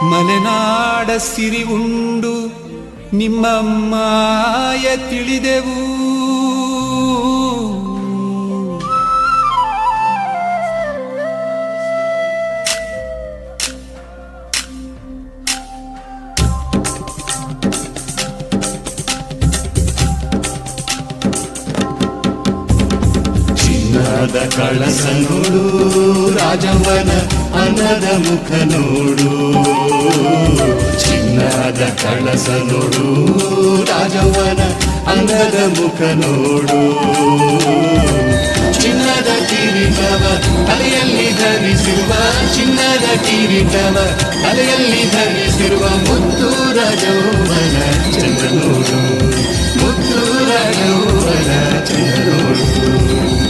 ಮಲೆನಾಡ ಸಿರಿ ಉಂಡು ನಿಮ್ಮ ಮಾಯ ತಿಳಿದೆವು. ಚಿನ್ನದ ಕಳಸ ನೋಡು, ರಾಜವನ ಅನ್ನದ ಮುಖ ನೋಡು. ಚಿನ್ನದ ಕಳಸ ನೋಡು, ರಾಜವನ ಅನ್ನದ ಮುಖ ನೋಡು. ಚಿನ್ನದ ಕಿರೀಟವ ತಲೆಯಲ್ಲಿ ಧರಿಸಿರುವ, ಚಿನ್ನದ ಕಿರೀಟವ ತಲೆಯಲ್ಲಿ ಧರಿಸಿರುವ ಮುತ್ತು ರಾಜವನ ಚಂದ್ರ ನೋಡು, ಮುತ್ತು ರಾಜವನ ಚಂದ್ರ ನೋಡು.